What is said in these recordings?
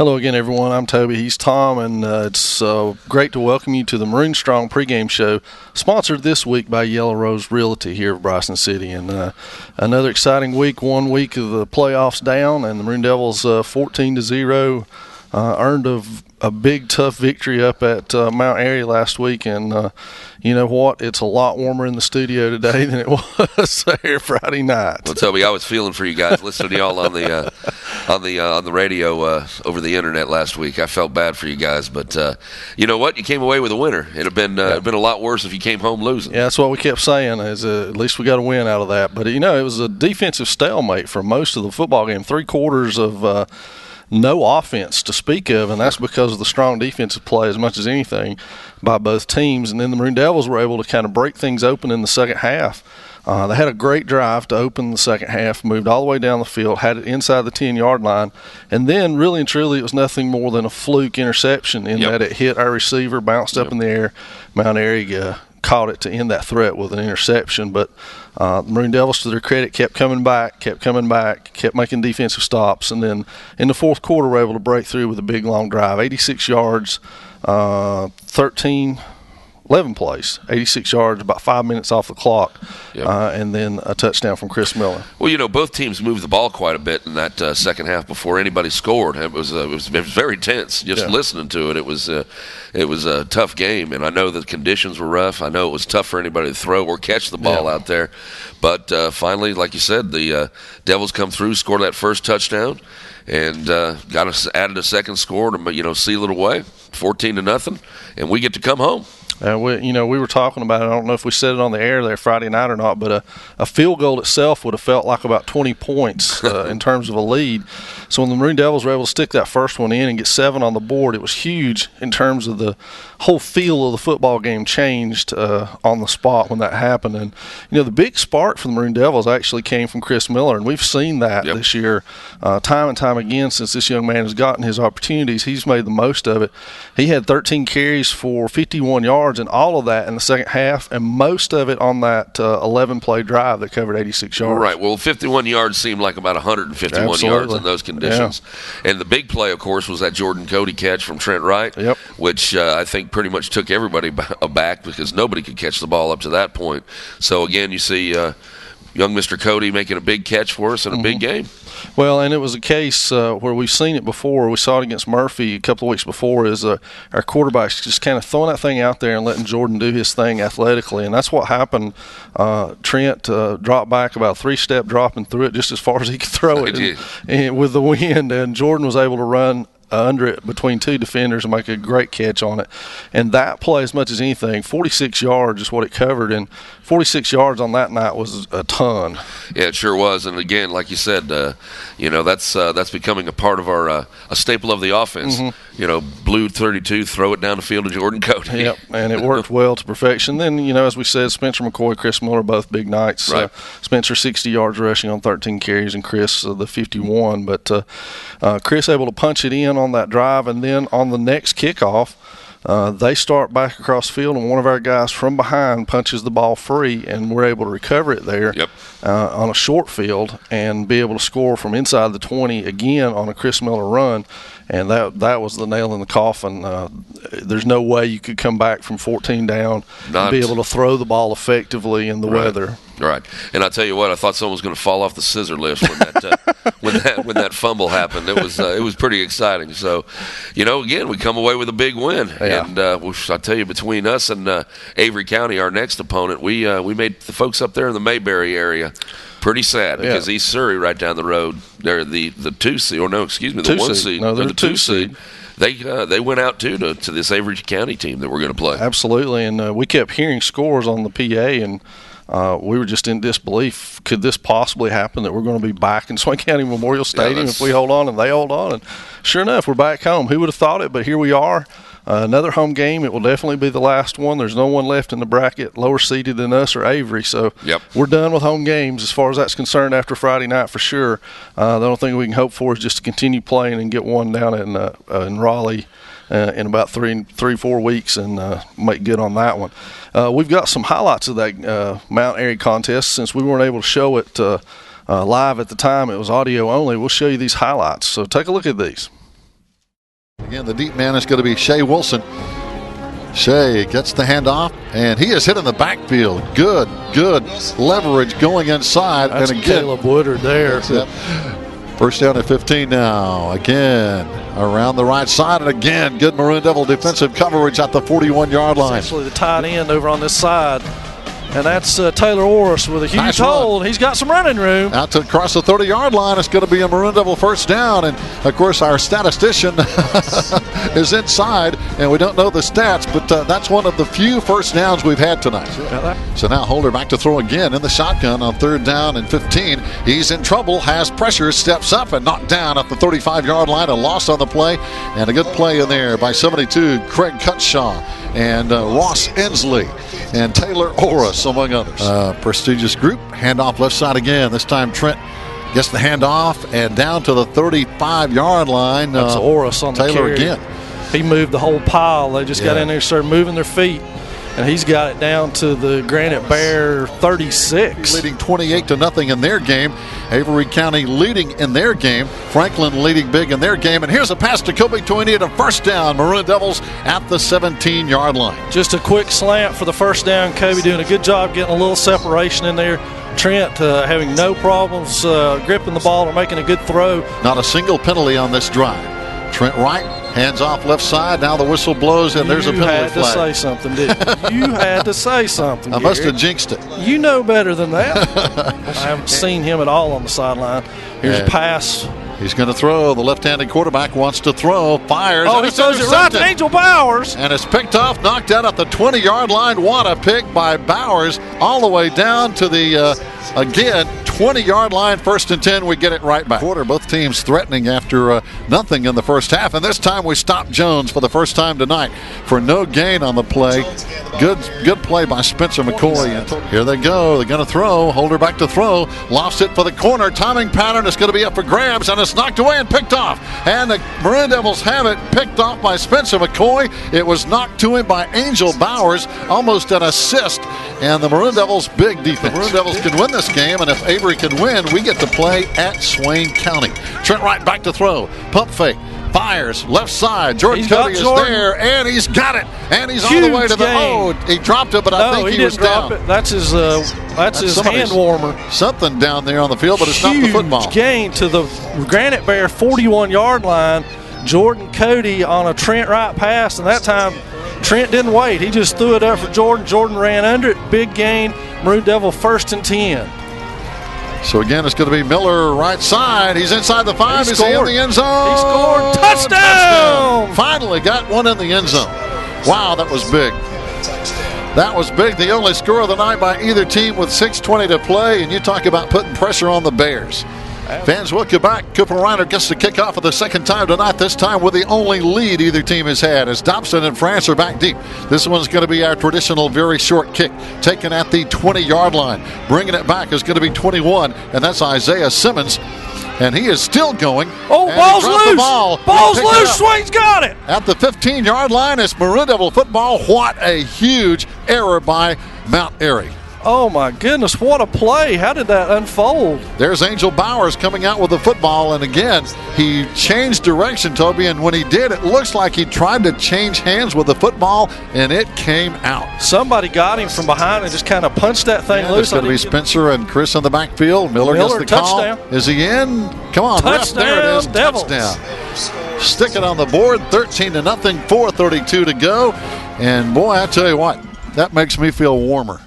Hello again, everyone. I'm Toby. He's Tom, and it's great to welcome you to the Maroon Strong pregame show, sponsored this week by Yellow Rose Realty here of Bryson City. And another exciting week, 1 week of the playoffs down, and the Maroon Devils 14-0 earned a big, tough victory up at Mount Airy last week. And you know what? It's a lot warmer in the studio today than it was there Friday night. Well, Toby, I was feeling for you guys listening to y'all on the radio over the internet last week. I felt bad for you guys, but you know what? You came away with a winner. It'd have been a lot worse if you came home losing. Yeah, that's what we kept saying. Is at least we got a win out of that. But you know, it was a defensive stalemate for most of the football game. 3 quarters of no offense to speak of, and that's because of the strong defensive play as much as anything by both teams. And then the Maroon Devils were able to kind of break things open in the second half. They had a great drive to open the second half, moved all the way down the field, had it inside the 10-yard line, and then really and truly it was nothing more than a fluke interception in that it hit our receiver, bounced up in the air. Mount Airy caught it to end that threat with an interception. But the Maroon Devils, to their credit, kept coming back, kept making defensive stops, and then in the fourth quarter were able to break through with a big long drive, 86 yards, 11 plays, 86 yards, about 5 minutes off the clock, and then a touchdown from Chris Miller. Well, you know, both teams moved the ball quite a bit in that second half before anybody scored. It was very tense. Just listening to it, it was a tough game, and I know the conditions were rough. I know it was tough for anybody to throw or catch the ball out there, but finally, like you said, the Devils come through, scored that first touchdown, and got us added a second score to seal it away, 14-0, and we get to come home. We were talking about it. I don't know if we said it on the air there Friday night or not, but a field goal itself would have felt like about 20 points in terms of a lead. So when the Maroon Devils were able to stick that first one in and get 7 on the board, it was huge in terms of the whole feel of the football game changed on the spot when that happened. And, you know, the big spark for the Maroon Devils actually came from Chris Miller, and we've seen that this year time and time again since this young man has gotten his opportunities. He's made the most of it. He had 13 carries for 51 yards, and all of that in the second half, and most of it on that 11-play drive that covered 86 yards. Right. Well, 51 yards seemed like about 151 yards in those conditions. Yeah. And the big play, of course, was that Jordan Cody catch from Trent Wright, which I think pretty much took everybody aback because nobody could catch the ball up to that point. So, again, you see young Mr. Cody making a big catch for us in a big game. Well, and it was a case where we've seen it before. We saw it against Murphy a couple of weeks before, is our quarterback's just kind of throwing that thing out there and letting Jordan do his thing athletically, and that's what happened. Trent dropped back about 3-step drop and threw it just as far as he could throw it and with the wind, and Jordan was able to run under it between 2 defenders and make a great catch on it. And that play, as much as anything, 46 yards is what it covered, and 46 yards on that night was a ton. Yeah, it sure was. And again, like you said, that's becoming a part of our a staple of the offense. You know, blue 32, throw it down the field to Jordan Cody. Yep, and it worked well to perfection. Then, you know, as we said, Spencer McCoy, Chris Miller, both big nights. Right. Spencer 60 yards rushing on 13 carries, and Chris the 51. But Chris able to punch it in on that drive, and then on the next kickoff, they start back across the field, and one of our guys from behind punches the ball free, and we're able to recover it there on a short field and be able to score from inside the 20 again on a Chris Miller run. And that was the nail in the coffin. There's no way you could come back from 14 down and be able to throw the ball effectively in the weather. Right, and I tell you what, I thought someone was going to fall off the scissor lift when that fumble happened. It was pretty exciting. So, you know, again, we come away with a big win, and I tell you, between us and Avery County, our next opponent, we made the folks up there in the Mayberry area pretty sad because East Surrey, right down the road, they're the 2 seed, or no, excuse me, the 1 seed. No, they're the 2 seed. They went out too to this Avery County team that we're going to play. Absolutely, and we kept hearing scores on the PA, and we were just in disbelief. Could this possibly happen, that we're going to be back in Swain County Memorial Stadium if we hold on and they hold on? And sure enough, we're back home. Who would have thought it? But here we are. Another home game. It will definitely be the last one. There's no one left in the bracket lower seeded than us or Avery. So we're done with home games as far as that's concerned after Friday night for sure. The only thing we can hope for is just to continue playing and get one down in Raleigh in about 3-4 weeks and make good on that one. We've got some highlights of that Mount Airy contest. Since we weren't able to show it live at the time, it was audio only. We'll show you these highlights. So take a look at these. Again, the deep man is going to be Shea Wilson. Shea gets the handoff, and he is hit in the backfield. Good leverage going inside. That's and again, Caleb Woodard there. Yep. First down at 15 now. Again, around the right side, and again, good Maroon Devil defensive coverage at the 41-yard line. Essentially the tight end over on this side. And that's Taylor Orris with a huge Nice hold. run. He's got some running room. Out to across the 30-yard line. It's going to be a Maroon Devil first down. And, of course, our statistician is inside, and we don't know the stats, but that's one of the few first downs we've had tonight. So now Holder back to throw again in the shotgun on 3rd down and 15. He's in trouble, has pressure, steps up, and knocked down at the 35-yard line. A loss on the play, and a good play in there by 72, Craig Cutshaw and Ross Inslee and Taylor Orris, among others. Prestigious group. Handoff left side again. This time Trent gets the handoff and down to the 35-yard line. That's Orris on Taylor the carry. again. He moved the whole pile. They just got in there, started moving their feet. And he's got it down to the Granite Bear 36. Leading 28-0 in their game. Avery County leading in their game. Franklin leading big in their game. And here's a pass to Kobe Twiney at a first down. Maroon Devils at the 17-yard line. Just a quick slant for the first down. Kobe doing a good job getting a little separation in there. Trent having no problems gripping the ball or making a good throw. Not a single penalty on this drive. Trent Wright, hands off left side. Now the whistle blows, and there's a penalty flag. You had to say something, didn't you? You had to say something, I must have jinxed it. You know better than that. I haven't seen him at all on the sideline. Here's a pass. He's going to throw. The left-handed quarterback wants to throw. Fires. Oh, he throws it right to Angel Bowers. And it's picked off, knocked out at the 20-yard line. What a pick by Bowers all the way down to the, again, 20-yard line, 1st and 10. We get it right back. Both teams threatening after nothing in the first half. And this time we stop Jones for the first time tonight for no gain on the play. Good play by Spencer McCoy. And here they go. They're going to throw. Holder back to throw. Lost it for the corner. Timing pattern is going to be up for grabs, and it's knocked away and picked off. And the Maroon Devils have it picked off by Spencer McCoy. It was knocked to him by Angel Bowers. Almost an assist. And the Maroon Devils, big defense. The Maroon Devils can win this game, and if Avery can win, we get to play at Swain County. Trent Wright back to throw. Pump fake. Fires left side. Jordan Cody is there, and he's got it. And he's all the way to the he dropped it, but I think he was down. That's his hand warmer. Something down there on the field, but it's not the football. Huge gain to the Granite Bear 41-yard line. Jordan Cody on a Trent Wright pass, and that time Trent didn't wait. He just threw it up for Jordan. Jordan ran under it. Big gain. Maroon Devil 1st and 10. So again, it's going to be Miller right side. He's inside the 5. He's in the end zone. He scored. Touchdown! Finally got one in the end zone. Wow, that was big. That was big. The only score of the night by either team with 6:20 to play. And you talk about putting pressure on the Bears. Fans welcome back. Cooper Reiner gets the kickoff for the second time tonight, this time with the only lead either team has had, as Dobson and France are back deep. This one's going to be our traditional very short kick, taken at the 20-yard line. Bringing it back is going to be 21, and that's Isaiah Simmons. And he is still going. Oh, ball's loose. Ball's loose. Swain's got it. At the 15-yard line, it's Maroon Devil football. What a huge error by Mount Airy. Oh, my goodness, what a play. How did that unfold? There's Angel Bowers coming out with the football, and again, he changed direction, Toby, and when he did, it looks like he tried to change hands with the football, and it came out. Somebody got him from behind and just kind of punched that thing loose. It's going to be Spencer and Chris in the backfield. Miller gets the touchdown. Call. Is he in? Come on, touchdown, ref. There it is. Devils. Touchdown. Stick it on the board, 13-0, 4:32 to go. And, boy, I tell you what, that makes me feel warmer.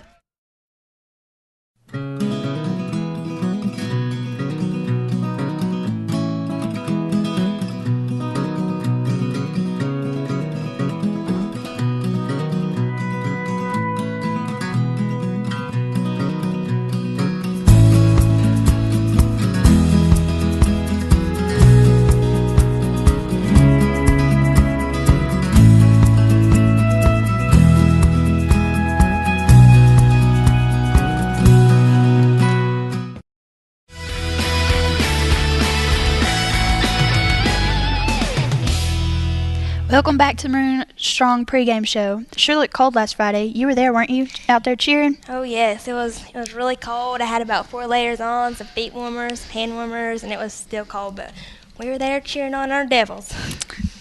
Welcome back to Maroon Strong pregame show. It sure looked cold last Friday. You were there, weren't you? Out there cheering? Oh yes, it was really cold. I had about 4 layers on, some feet warmers, hand warmers, and it was still cold, but we were there cheering on our Devils.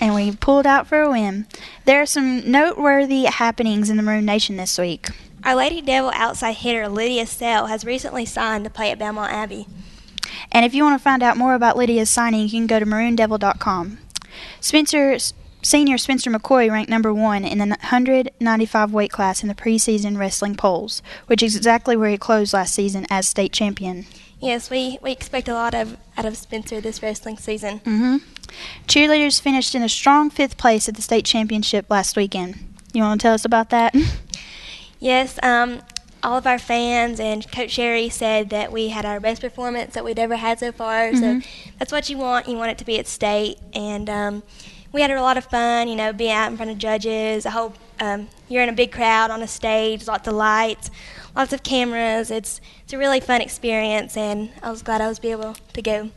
and we pulled out for a win. There are some noteworthy happenings in the Maroon Nation this week. Our Lady Devil outside hitter Lydia Sell has recently signed to play at Belmont Abbey. And if you want to find out more about Lydia's signing, you can go to maroondevil.com. Senior Spencer McCoy ranked number 1 in the 195 weight class in the preseason wrestling polls, which is exactly where he closed last season as state champion. Yes, we expect a lot out of Spencer this wrestling season. Cheerleaders finished in a strong 5th place at the state championship last weekend. You want to tell us about that? Yes, all of our fans and Coach Sherry said that we had our best performance that we'd ever had so far. So that's what you want. You want it to be at state. And we had a lot of fun, being out in front of judges. You're in a big crowd on a stage, lots of lights, lots of cameras. It's a really fun experience, and I was glad I was able to go.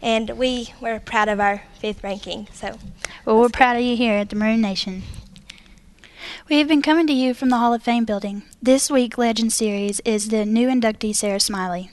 And we were proud of our 5th ranking. Well, we're proud of you here at the Maroon Nation. We have been coming to you from the Hall of Fame building. This week, Legend Series is the new inductee, Sarah Smiley.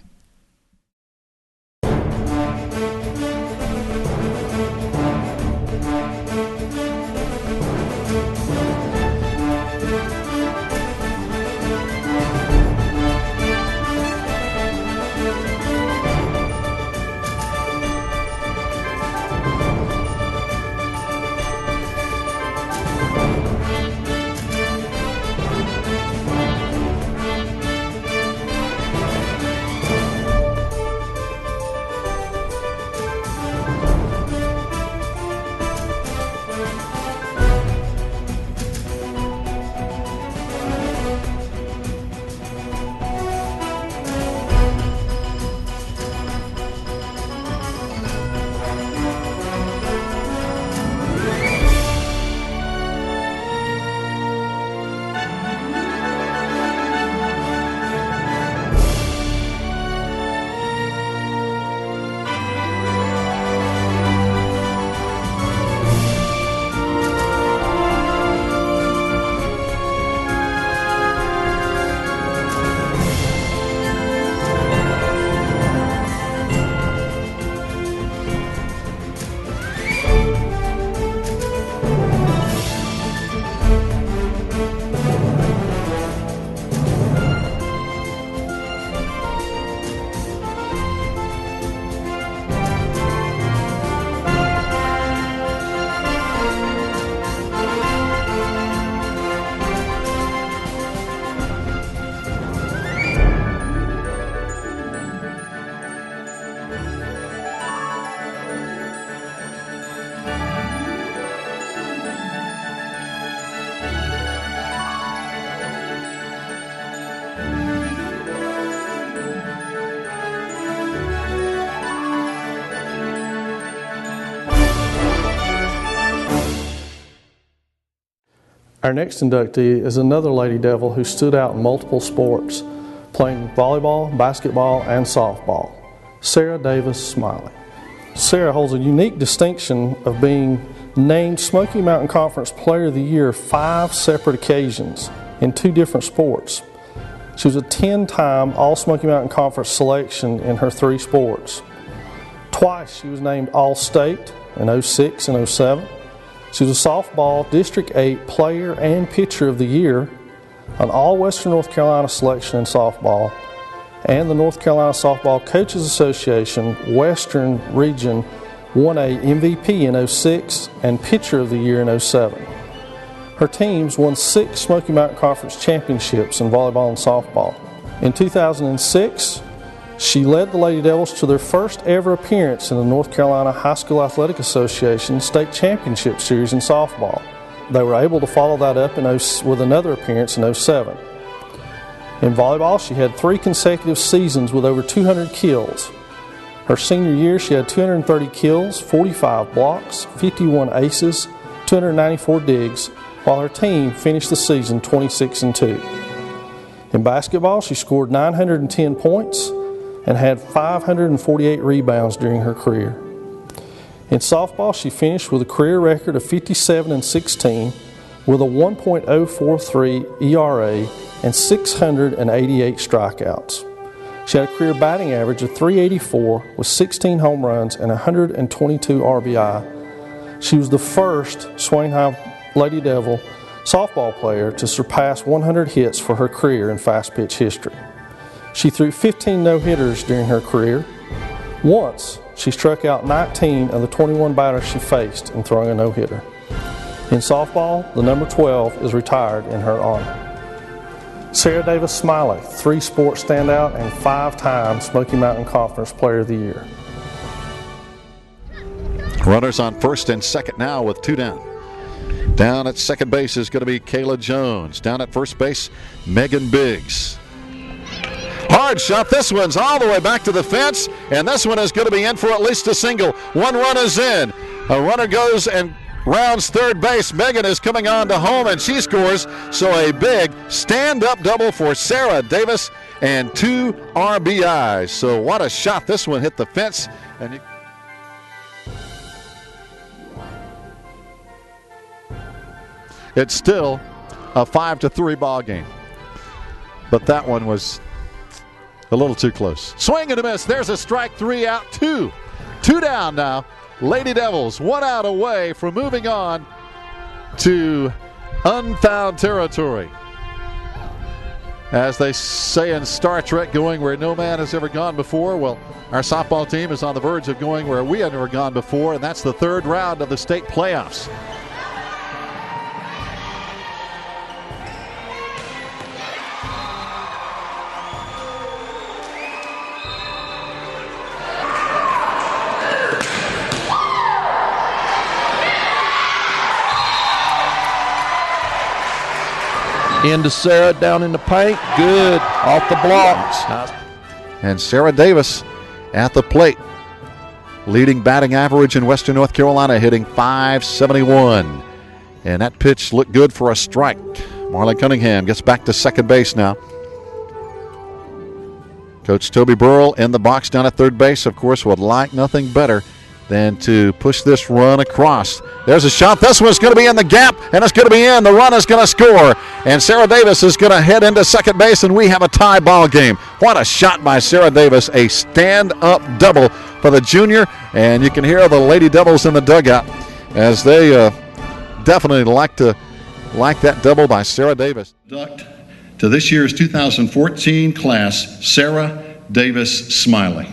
Our next inductee is another Lady Devil who stood out in multiple sports, playing volleyball, basketball, and softball, Sarah Davis Smiley. Sarah holds a unique distinction of being named Smoky Mountain Conference Player of the Year 5 separate occasions in 2 different sports. She was a 10-time All-Smoky Mountain Conference selection in her 3 sports. Twice she was named All-State in 06 and 07. She was a softball District 8 Player and Pitcher of the Year, an All-Western North Carolina selection in softball, and the North Carolina Softball Coaches Association Western Region 1A MVP in 06 and Pitcher of the Year in 07. Her teams won 6 Smoky Mountain Conference championships in volleyball and softball. In 2006, she led the Lady Devils to their first ever appearance in the North Carolina High School Athletic Association State Championship Series in softball. They were able to follow that up with another appearance in 07. In volleyball, she had 3 consecutive seasons with over 200 kills. Her senior year, she had 230 kills, 45 blocks, 51 aces, 294 digs, while her team finished the season 26-2. In basketball, she scored 910 points and had 548 rebounds during her career. In softball, she finished with a career record of 57-16 with a 1.043 ERA and 688 strikeouts. She had a career batting average of .384 with 16 home runs and 122 RBI She was the first Swain High Lady Devil softball player to surpass 100 hits for her career in fast pitch history. She threw 15 no-hitters during her career. Once, she struck out 19 of the 21 batters she faced in throwing a no-hitter. In softball, the number 12 is retired in her honor. Sarah Davis Smiley, 3 sports standout and 5-time Smoky Mountain Conference Player of the Year. Runners on first and second now with 2 down. Down at second base is going to be Kayla Jones. Down at first base, Megan Biggs. Hard shot. This one's all the way back to the fence, and this one is going to be in for at least a single. 1 run is in. A runner goes and rounds third base. Megan is coming on to home, and she scores. So a big stand-up double for Sarah Davis and 2 RBIs. So what a shot. This one hit the fence. And it's still a 5-3 ball game. But that one was a little too close. Swing and a miss. There's a strike. 3 out, 2. 2 down now. Lady Devils 1 out away from moving on to unfound territory. As they say in Star Trek, going where no man has ever gone before. Well, our softball team is on the verge of going where we have never gone before, and that's the 3rd round of the state playoffs. Into Sarah down in the paint. Good. Off the blocks. And Sarah Davis at the plate. Leading batting average in Western North Carolina, hitting .571. And that pitch looked good for a strike. Marlon Cunningham gets back to second base now. Coach Toby Burrell in the box down at third base, of course, would like nothing better than to push this run across. There's a shot. This one's going to be in the gap, and it's going to be in. The run is going to score, and Sarah Davis is going to head into second base, and we have a tie ball game. What a shot by Sarah Davis, a stand-up double for the junior, and you can hear the Lady Devils in the dugout as they definitely like that double by Sarah Davis. Induct to this year's 2014 class, Sarah Davis Smiley.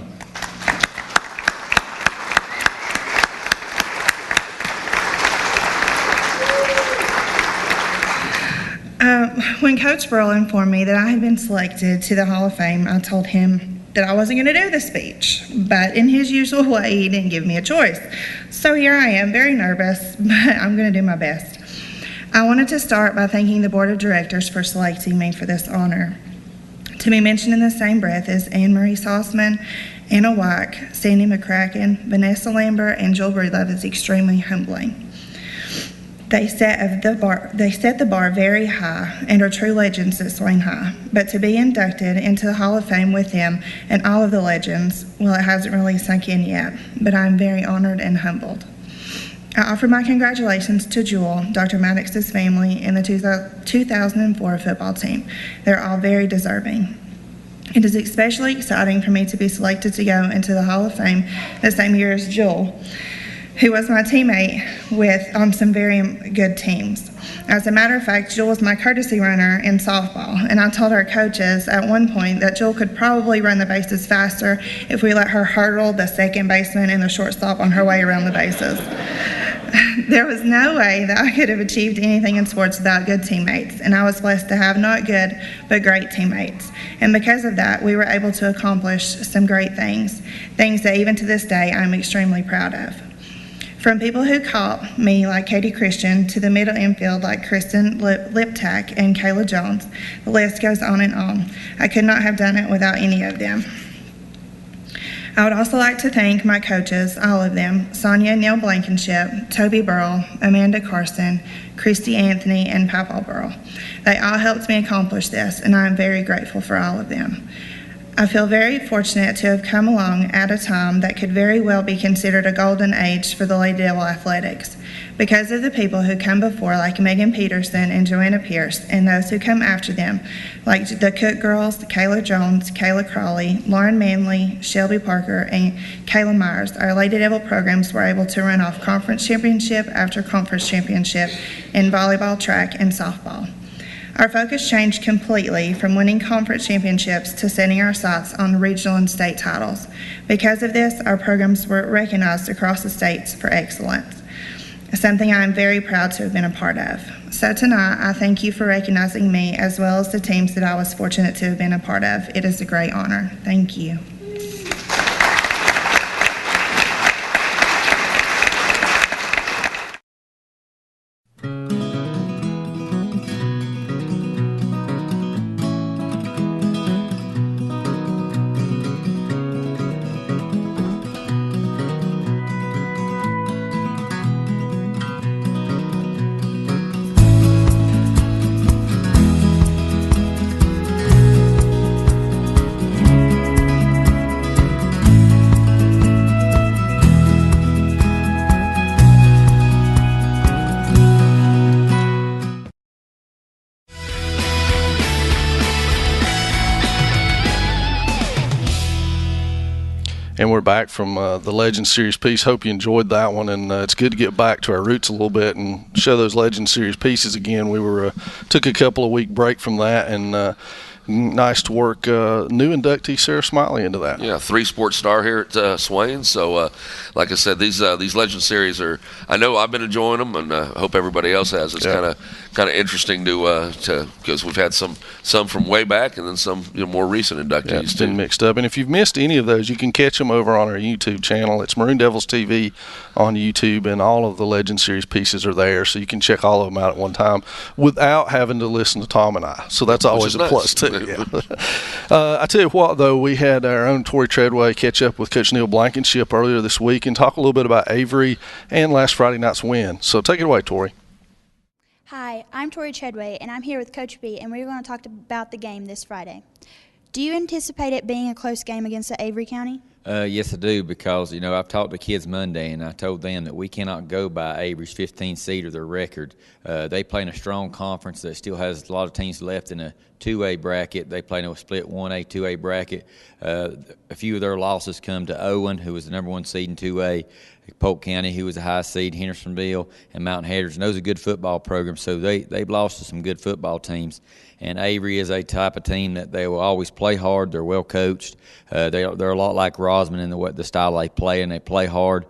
When Coach Burrell informed me that I had been selected to the Hall of Fame, I told him that I wasn't going to do the speech, but in his usual way, he didn't give me a choice. So here I am, very nervous, but I'm going to do my best. I wanted to start by thanking the Board of Directors for selecting me for this honor. To be mentioned in the same breath as Anne Marie Sauceman, Anna Wyke, Sandy McCracken, Vanessa Lambert, and Jill Breedlove is extremely humbling. They set the bar very high and are true legends at Swain High. But to be inducted into the Hall of Fame with them and all of the legends, well, it hasn't really sunk in yet, but I'm very honored and humbled. I offer my congratulations to Jewel, Dr. Maddox's family, and the 2004 football team. They're all very deserving. It is especially exciting for me to be selected to go into the Hall of Fame the same year as Jewel, who was my teammate on some very good teams. As a matter of fact, Jewel was my courtesy runner in softball, and I told our coaches at one point that Jewel could probably run the bases faster if we let her hurdle the second baseman and the shortstop on her way around the bases. There was no way that I could have achieved anything in sports without good teammates, and I was blessed to have not good, but great teammates. And because of that, we were able to accomplish some great things that even to this day I'm extremely proud of. From people who caught me like Katie Christian to the middle infield like Kristen Liptak and Kayla Jones, the list goes on and on. I could not have done it without any of them. I would also like to thank my coaches, all of them, Sonia Neal Blankenship, Toby Burrell, Amanda Carson, Christy Anthony, and Papa Burrell. They all helped me accomplish this, and I am very grateful for all of them. I feel very fortunate to have come along at a time that could very well be considered a golden age for the Lady Devil athletics because of the people who come before, like Megan Peterson and Joanna Pierce, and those who come after them, like the Cook girls, Kayla Jones, Kayla Crawley, Lauren Manley, Shelby Parker, and Kayla Myers. Our Lady Devil programs were able to run off conference championship after conference championship in volleyball, track, and softball. Our focus changed completely from winning conference championships to setting our sights on regional and state titles. Because of this, our programs were recognized across the states for excellence, something I am very proud to have been a part of. So tonight, I thank you for recognizing me as well as the teams that I was fortunate to have been a part of. It is a great honor. Thank you. And we're back from the Legend Series piece. Hope you enjoyed that one, and it's good to get back to our roots a little bit and show those Legend Series pieces again. We were took a couple of week break from that, and nice to work new inductee Sarah Smiley into that. Yeah, 3-sport star here at Swain. So, like I said, these Legend Series are. I know I've been enjoying them, and hope everybody else has. It's kind of interesting to because we've had some from way back, and then some more recent inductees. Yeah, it's been mixed up. And if you've missed any of those, you can catch them over on our YouTube channel. It's Maroon Devils TV on YouTube, and all of the Legend Series pieces are there, so you can check all of them out at one time without having to listen to Tom and I. So that's always a plus too. Yeah. I tell you what, though, we had our own Tori Treadway catch up with Coach Neil Blankenship earlier this week and talk a little bit about Avery and last Friday night's win. So take it away, Tori. Hi, I'm Tori Treadway, and I'm here with Coach B, and we're going to talk about the game this Friday. Do you anticipate it being a close game against the Avery County? Yes, I do, because, I've talked to kids Monday, and I told them that we cannot go by Avery's 15 seed or their record. They play in a strong conference that still has a lot of teams left in a 2A bracket. They play in a split 1A, 2A bracket. A few of their losses come to Owen, who was the number 1 seed in 2A, Polk County, who was a high seed, Hendersonville, and Mountain Headers. And those are good football programs, so they've lost to some good football teams. And Avery is a type of team that they will always play hard. They're well coached. They're a lot like Rosman in the style they play, and they play hard.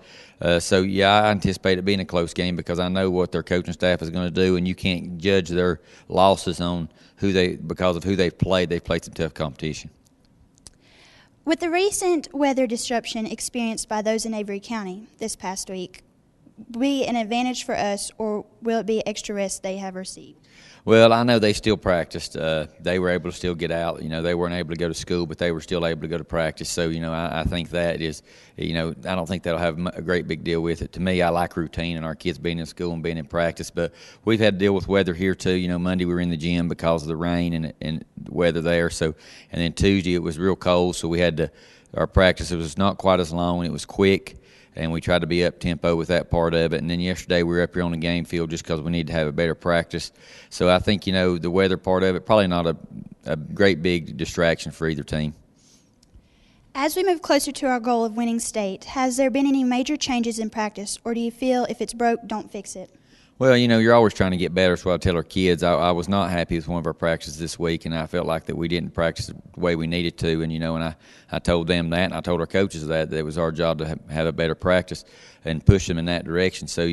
So, I anticipate it being a close game because I know what their coaching staff is going to do, and you can't judge their losses on because of who they've played. They've played some tough competition. With the recent weather disruption experienced by those in Avery County this past week, be an advantage for us, or will it be extra rest they have received? Well, I know they still practiced. They were able to still get out. They weren't able to go to school, but they were still able to go to practice. So, I think that is, I don't think that'll have a great big deal with it. To me, I like routine and our kids being in school and being in practice. But we've had to deal with weather here too. Monday we were in the gym because of the rain and the weather there. So, and then Tuesday it was real cold, so we had our practice. It was not quite as long, and it was quick. And we tried to be up-tempo with that part of it. And then yesterday we were up here on the game field just because we needed to have a better practice. So I think, the weather part of it, probably not a great big distraction for either team. As we move closer to our goal of winning state, has there been any major changes in practice, or do you feel if it's broke, don't fix it? Well, you're always trying to get better. That's what I tell our kids. I was not happy with one of our practices this week, and I felt like that we didn't practice the way we needed to. And, and I told them that, and I told our coaches that it was our job to have a better practice and push them in that direction. So,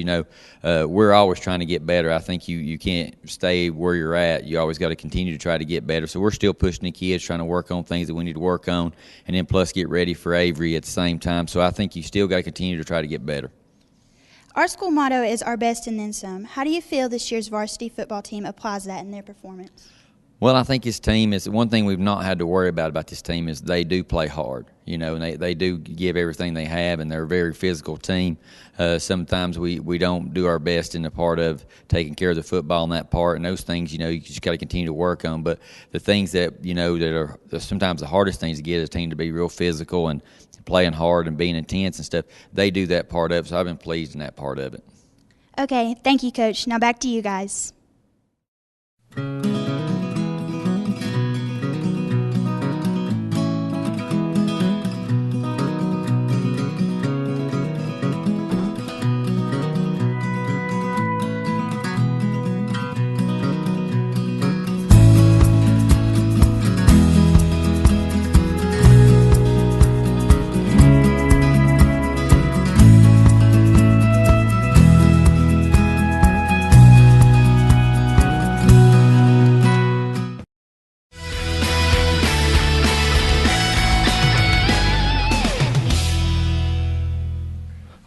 we're always trying to get better. I think you can't stay where you're at. You always got to continue to try to get better. So we're still pushing the kids, trying to work on things that we need to work on, and then plus get ready for Avery at the same time. So I think you still got to continue to try to get better. Our school motto is our best and then some. How do you feel this year's varsity football team applies that in their performance? Well, I think his team is one thing we've not had to worry about this team is they do play hard, and they do give everything they have, and they're a very physical team. Sometimes we don't do our best in the part of taking care of the football in that part, and those things, you just got to continue to work on. But the things that, that are sometimes the hardest things to get a team to be real physical and playing hard and being intense and stuff, they do that part of it, so I've been pleased in that part of it. Okay, thank you, Coach. Now back to you guys.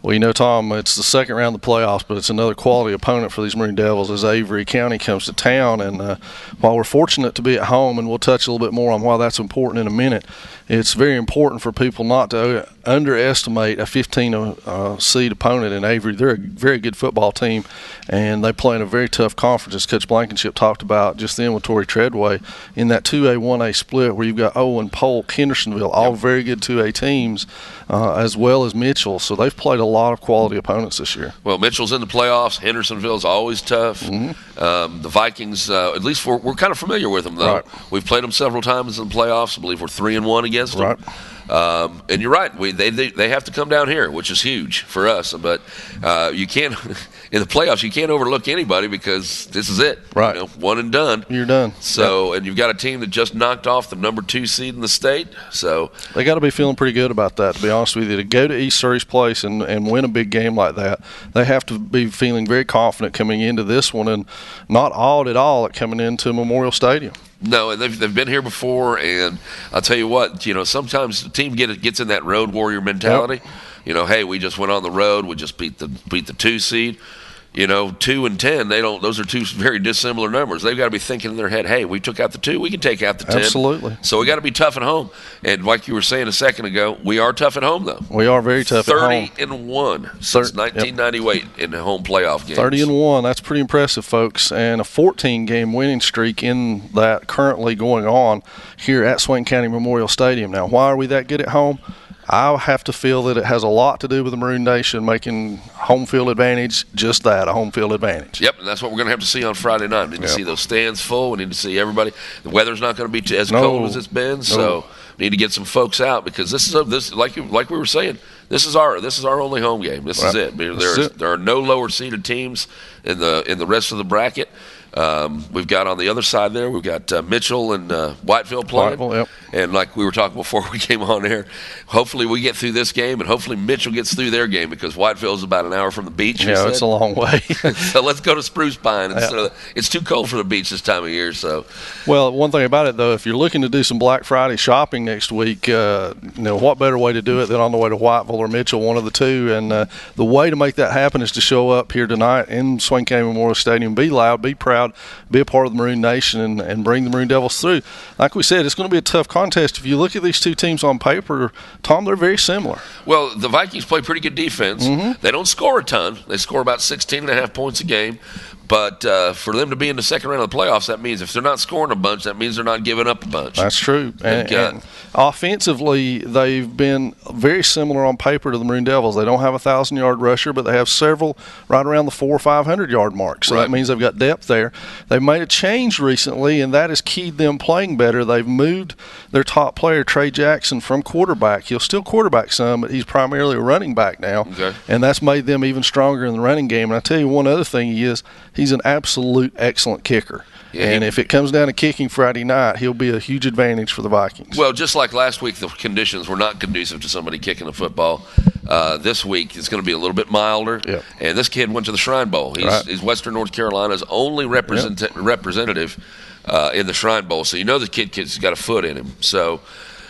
Well, Tom, it's the second round of the playoffs, but it's another quality opponent for these Maroon Devils as Avery County comes to town. And while we're fortunate to be at home, and we'll touch a little bit more on why that's important in a minute, it's very important for people not to underestimate a 15-seed opponent in Avery. They're a very good football team, and they play in a very tough conference, as Coach Blankenship talked about just then with Torrey Treadway, in that 2A, 1A split where you've got Owen, Polk, Hendersonville, all very good 2A teams, as well as Mitchell. So they've played a lot of quality opponents this year. Well, Mitchell's in the playoffs. Hendersonville's always tough. Mm-hmm. The Vikings, at least we're kind of familiar with them, though. Right. We've played them several times in the playoffs. I believe we're 3-1 against them. Right. And you're right. They have to come down here, which is huge for us. But you can't in the playoffs. You can't overlook anybody because this is it. Right. One and done. You're done. So and you've got a team that just knocked off the number 2 seed in the state. So they got to be feeling pretty good about that. To be honest with you, to go to East Surrey's place and win a big game like that, they have to be feeling very confident coming into this one, and not awed at all at coming into Memorial Stadium. No, and they've been here before, and I'll tell you what, sometimes the team gets in that road warrior mentality. Yep. Hey, we just went on the road, we just beat the 2 seed. 2 and 10, those are two very dissimilar numbers. They've got to be thinking in their head, hey, we took out the 2, we can take out the 10. Absolutely. So we got to be tough at home. And like you were saying a second ago, we are tough at home, though. We are very tough at home. 30-1 since 1998 in the home playoff games. 30-1, that's pretty impressive, folks. And a 14-game winning streak in that currently going on here at Swain County Memorial Stadium. Now, why are we that good at home? I have to feel that it has a lot to do with the Maroon Nation making home field advantage just that, a home field advantage. Yep, and that's what we're going to have to see on Friday night. We need to see those stands full. We need to see everybody. The weather's not going to be as cold as it's been, so we need to get some folks out because this is like we were saying. This is our only home game. This is it. There are no lower seeded teams in the rest of the bracket. We've got on the other side there, we've got Mitchell and Whiteville playing. Yep. And like we were talking before we came on air, hopefully we get through this game, and hopefully Mitchell gets through their game because Whiteville's about an hour from the beach. Yeah, it's a long way. So let's go to Spruce Pine. It's too cold for the beach this time of year. So, well, one thing about it, though, if you're looking to do some Black Friday shopping next week, what better way to do it than on the way to Whiteville or Mitchell, one of the two. And the way to make that happen is to show up here tonight in Swain County Memorial Stadium, be loud, be proud, be a part of the Maroon Nation, and bring the Maroon Devils through. Like we said, it's going to be a tough contest. If you look at these two teams on paper, Tom, they're very similar. Well, the Vikings play pretty good defense. Mm-hmm. They don't score a ton. They score about 16.5 points a game. But for them to be in the second round of the playoffs, that means if they're not scoring a bunch, that means they're not giving up a bunch. That's true. And offensively, they've been very similar on paper to the Maroon Devils. They don't have a 1,000-yard rusher, but they have several right around the 400 or 500-yard mark. So that means they've got depth there. They've made a change recently, and that has keyed them playing better. They've moved their top player, Trey Jackson, from quarterback. He'll still quarterback some, but he's primarily a running back now. Okay. And that's made them even stronger in the running game. And I tell you one other thing he's an absolute excellent kicker. Yeah, and if it comes down to kicking Friday night, he'll be a huge advantage for the Vikings. Well, just like last week, the conditions were not conducive to somebody kicking a football. This week, it's going to be a little bit milder. Yep. And this kid went to the Shrine Bowl. He's Western North Carolina's only representative in the Shrine Bowl. So the kid's got a foot in him. So,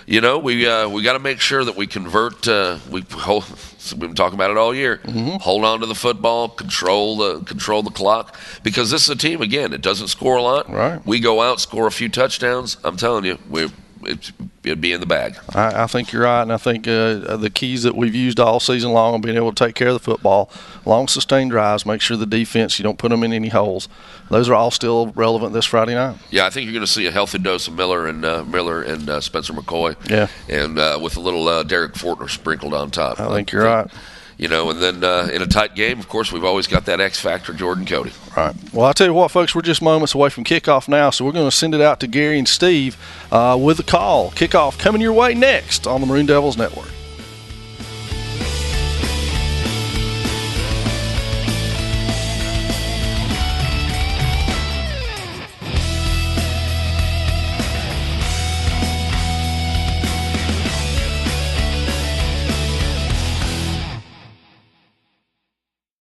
You know, we got to make sure that we convert. We've been talking about it all year. Mm-hmm. Hold on to the football, control the clock, because this is a team, again, it doesn't score a lot. Right. We go out, score a few touchdowns. I'm telling you, it'd be in the bag. I think you're right, and I think the keys that we've used all season long are being able to take care of the football, long sustained drives, make sure the defense, you don't put them in any holes. Those are all still relevant this Friday night. Yeah, I think you're going to see a healthy dose of Miller and Spencer McCoy. Yeah. And with a little Derek Fortner sprinkled on top. I think you're right. You know, and then in a tight game, of course, we've always got that X factor, Jordan Cody. Right. Well, I'll tell you what, folks, we're just moments away from kickoff now, so we're going to send it out to Gary and Steve with a call. Kickoff coming your way next on the Maroon Devils Network.